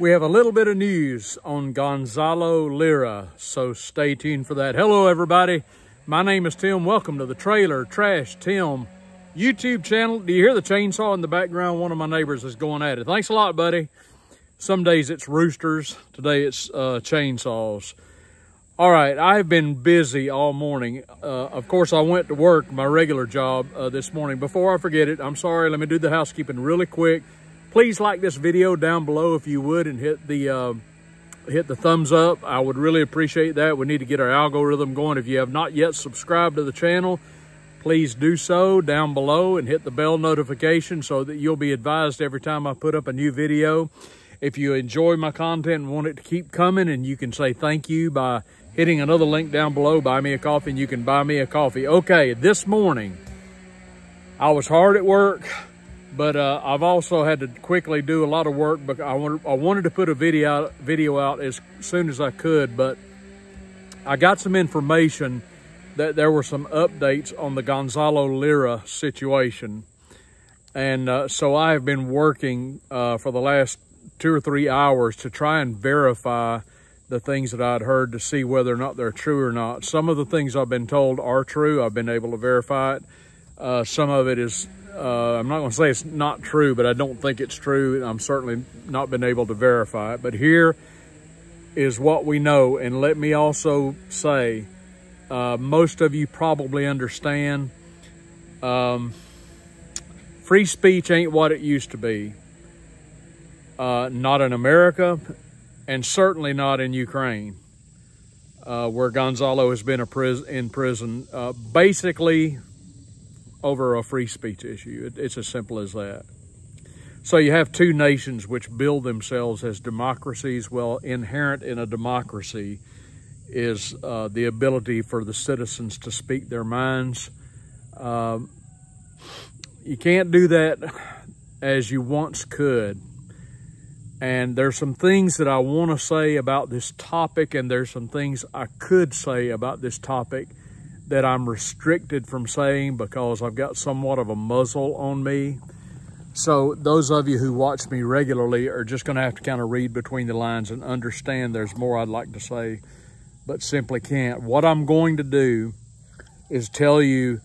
We have a little bit of news on Gonzalo Lira, so stay tuned for that. Hello, everybody. My name is Tim. Welcome to the Trailer Trash Tim YouTube channel. Do you hear the chainsaw in the background? One of my neighbors is going at it. Thanks a lot, buddy. Some days it's roosters. Today it's chainsaws. All right, I've been busy all morning. Of course, I went to work, my regular job this morning. Before I forget it, I'm sorry, let me do the housekeeping really quick. Please like this video down below if you would, and hit the thumbs up. I would really appreciate that. We need to get our algorithm going. If you have not yet subscribed to the channel, please do so down below and hit the bell notification so that you'll be advised every time I put up a new video. If you enjoy my content and want it to keep coming, and you can say thank you by hitting another link down below, buy me a coffee, and you can buy me a coffee. Okay, this morning, I was hard at work, but I've also had to quickly do a lot of work, but I wanted to put a video out as soon as I could, but I got some information that there were some updates on the Gonzalo Lira situation. And so I have been working for the last 2 or 3 hours to try and verify the things that I'd heard to see whether or not they're true or not. Some of the things I've been told are true. I've been able to verify it. Some of it is, I'm not going to say it's not true, but I don't think it's true. I'm certainly not been able to verify it. But here is what we know. And let me also say, most of you probably understand, free speech ain't what it used to be. Not in America, and certainly not in Ukraine, where Gonzalo has been in prison, basically over a free speech issue. It's as simple as that. So you have two nations which bill themselves as democracies. Well, inherent in a democracy is the ability for the citizens to speak their minds. You can't do that as you once could. And there's some things that I want to say about this topic, and there's some things I could say about this topic that I'm restricted from saying because I've got somewhat of a muzzle on me. So those of you who watch me regularly are just going to have to kind of read between the lines and understand there's more I'd like to say, but simply can't. What I'm going to do is tell you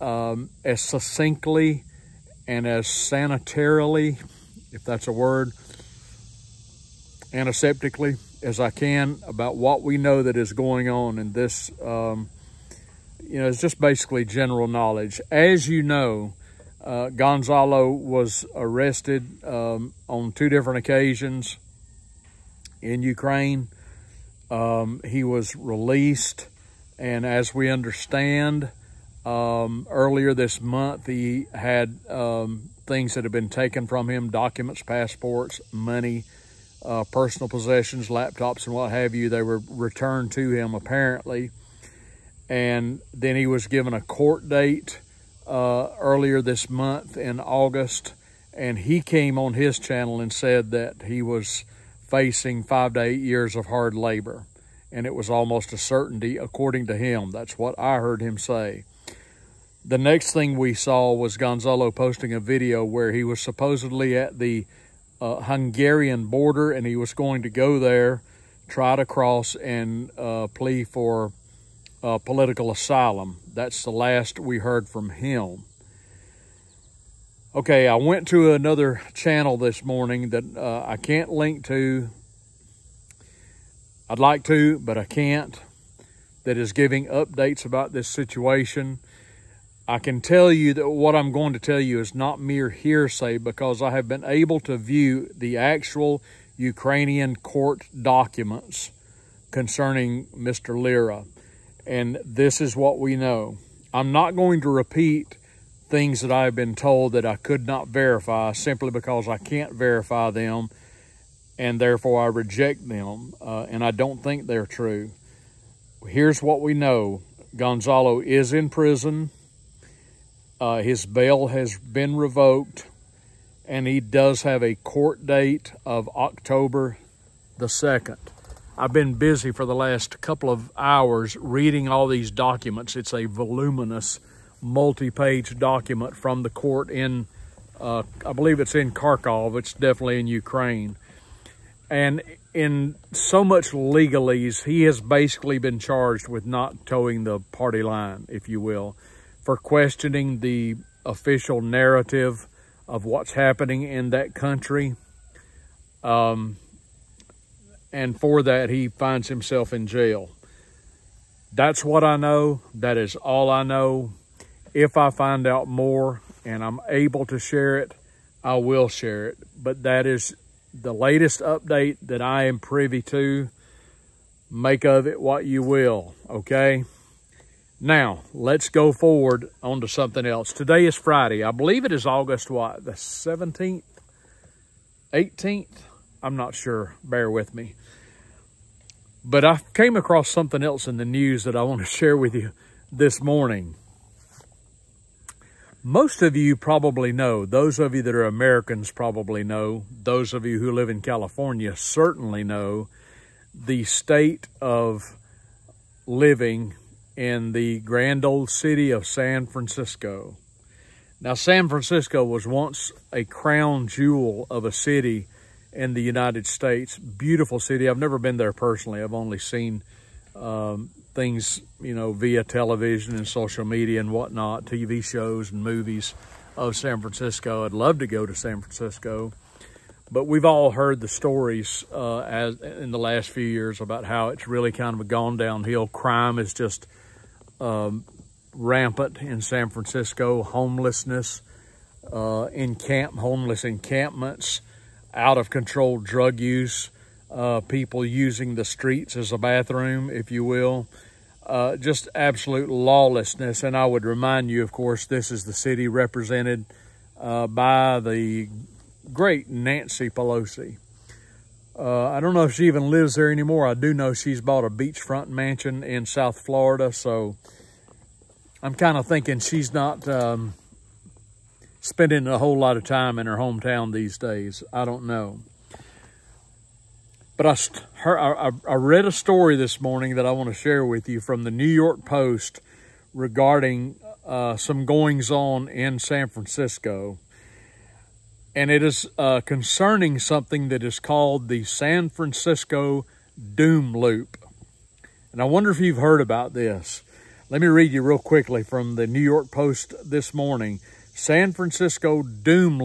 as succinctly and as sanitarily, if that's a word, antiseptically as I can about what we know that is going on in this. It's just basically general knowledge. As you know, Gonzalo was arrested on 2 different occasions in Ukraine. He was released, and as we understand, earlier this month he had things that had been taken from him, documents, passports, money, personal possessions, laptops, and what have you. They were returned to him apparently. And then he was given a court date earlier this month in August, and he came on his channel and said that he was facing 5 to 8 years of hard labor, and it was almost a certainty according to him. That's what I heard him say. The next thing we saw was Gonzalo posting a video where he was supposedly at the Hungarian border, and he was going to go there, try to cross, and plea for political asylum. That's the last we heard from him. Okay, I went to another channel this morning that I can't link to. I'd like to, but I can't, that is giving updates about this situation. I can tell you that what I'm going to tell you is not mere hearsay, because I have been able to view the actual Ukrainian court documents concerning Mr. Lira. And this is what we know. I'm not going to repeat things that I've been told that I could not verify simply because I can't verify them, and therefore I reject them, and I don't think they're true. Here's what we know. Gonzalo is in prison. His bail has been revoked, and he does have a court date of October the 2nd. I've been busy for the last couple of hours reading all these documents. It's a voluminous, multi-page document from the court in, I believe it's in Kharkov. It's definitely in Ukraine. And in so much legalese, he has basically been charged with not towing the party line, if you will, for questioning the official narrative of what's happening in that country. And for that, he finds himself in jail. That's what I know. That is all I know. If I find out more and I'm able to share it, I will share it. But that is the latest update that I am privy to. Make of it what you will, okay? Now, let's go forward onto something else. Today is Friday. I believe it is August, what, the 17th? 18th? I'm not sure. Bear with me. But I came across something else in the news that I want to share with you this morning. Most of you probably know, those of you that are Americans probably know, those of you who live in California certainly know the state of living in the grand old city of San Francisco. Now, San Francisco was once a crown jewel of a city in the United States. Beautiful city. I've never been there personally. I've only seen things, you know, via television and social media and whatnot, TV shows and movies of San Francisco. I'd love to go to San Francisco. But we've all heard the stories as in the last few years about how it's really kind of gone downhill. Crime is just rampant in San Francisco. Homelessness, homeless encampments, out of control drug use, people using the streets as a bathroom, if you will. Just absolute lawlessness. And I would remind you, of course, this is the city represented by the great Nancy Pelosi. I don't know if she even lives there anymore. I do know she's bought a beachfront mansion in South Florida, so I'm kind of thinking she's not spending a whole lot of time in her hometown these days. I don't know. But I read a story this morning that I want to share with you from the New York Post regarding some goings-on in San Francisco. And it is concerning something that is called the San Francisco Doom Loop. And I wonder if you've heard about this. Let me read you real quickly from the New York Post this morning. San Francisco Doom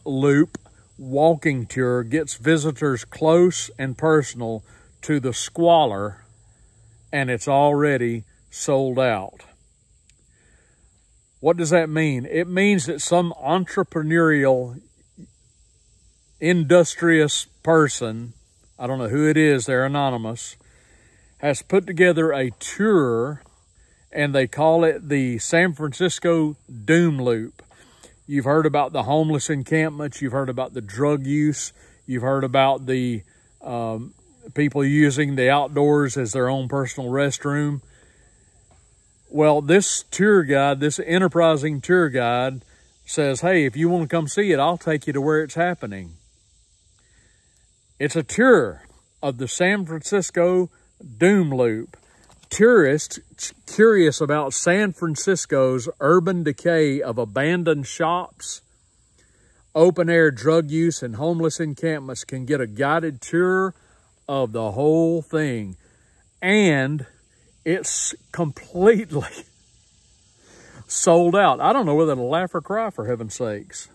Loop walking tour gets visitors close and personal to the squalor, and it's already sold out. What does that mean? It means that some entrepreneurial, industrious person, I don't know who it is, they're anonymous, has put together a tour, and they call it the San Francisco Doom Loop. You've heard about the homeless encampments. You've heard about the drug use. You've heard about the people using the outdoors as their own personal restroom. Well, this tour guide, this enterprising tour guide says, hey, if you want to come see it, I'll take you to where it's happening. It's a tour of the San Francisco Doom Loop. Tourists curious about San Francisco's urban decay of abandoned shops, open-air drug use, and homeless encampments can get a guided tour of the whole thing. And it's completely sold out. I don't know whether to laugh or cry, for heaven's sakes.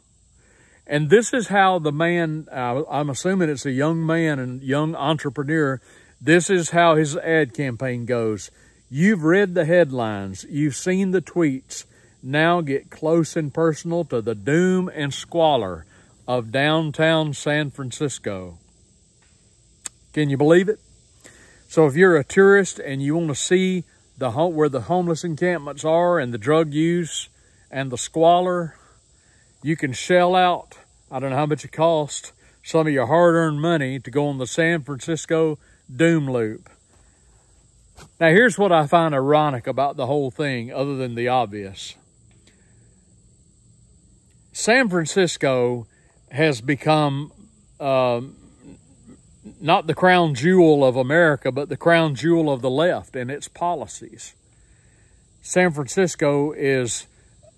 And this is how the man, I'm assuming it's a young man and young entrepreneur, this is how his ad campaign goes. You've read the headlines. You've seen the tweets. Now get close and personal to the doom and squalor of downtown San Francisco. Can you believe it? So if you're a tourist and you want to see where the homeless encampments are and the drug use and the squalor, you can shell out, I don't know how much it costs, some of your hard-earned money to go on the San Francisco Doom Loop. Now, here's what I find ironic about the whole thing, other than the obvious. San Francisco has become not the crown jewel of America, but the crown jewel of the left and its policies. San Francisco is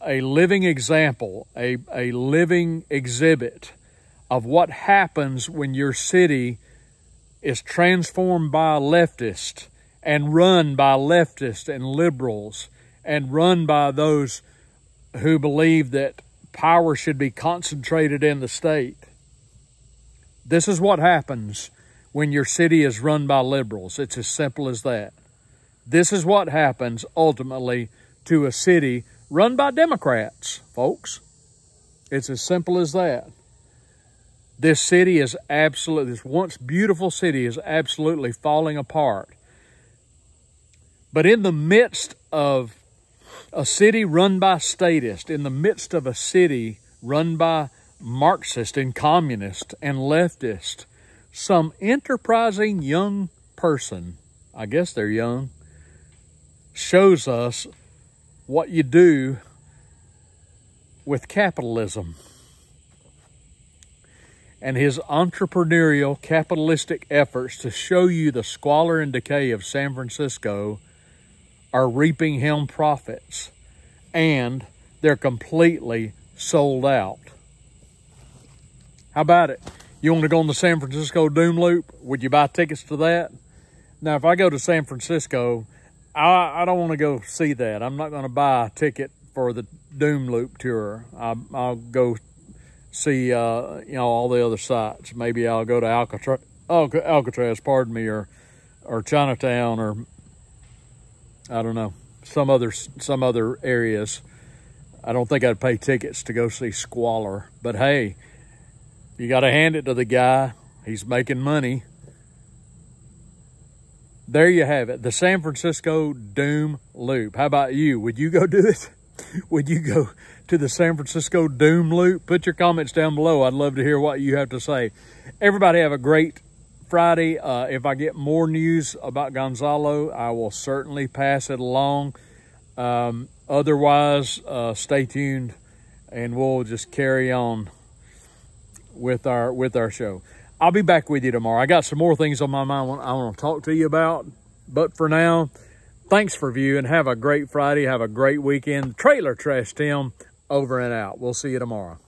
a living example, a living exhibit of what happens when your city is transformed by a leftist and run by leftists and liberals and run by those who believe that power should be concentrated in the state. This is what happens when your city is run by liberals. It's as simple as that. This is what happens ultimately to a city run by Democrats, folks. It's as simple as that. This city is absolutely, this once beautiful city is absolutely falling apart. But in the midst of a city run by statists, in the midst of a city run by Marxist and communist and leftist, some enterprising young person, I guess they're young, shows us what you do with capitalism. And his entrepreneurial, capitalistic efforts to show you the squalor and decay of San Francisco are reaping him profits. And they're completely sold out. How about it? You want to go on the San Francisco Doom Loop? Would you buy tickets to that? Now, if I go to San Francisco, I don't want to go see that. I'm not going to buy a ticket for the Doom Loop tour. I'll go see, all the other sites. Maybe I'll go to Alcatraz, pardon me, or Chinatown, or I don't know, some other areas. I don't think I'd pay tickets to go see squalor. But hey, you got to hand it to the guy. He's making money. There you have it, the San Francisco Doom Loop. How about you? Would you go do it? Would you go to the San Francisco Doom Loop? Put your comments down below. I'd love to hear what you have to say. Everybody have a great Friday. If I get more news about Gonzalo, I will certainly pass it along. Otherwise, stay tuned, and we'll just carry on with our show. I'll be back with you tomorrow. I got some more things on my mind I want to talk to you about. But for now, thanks for viewing. Have a great Friday. Have a great weekend. Trailer Trash Tim, over and out. We'll see you tomorrow.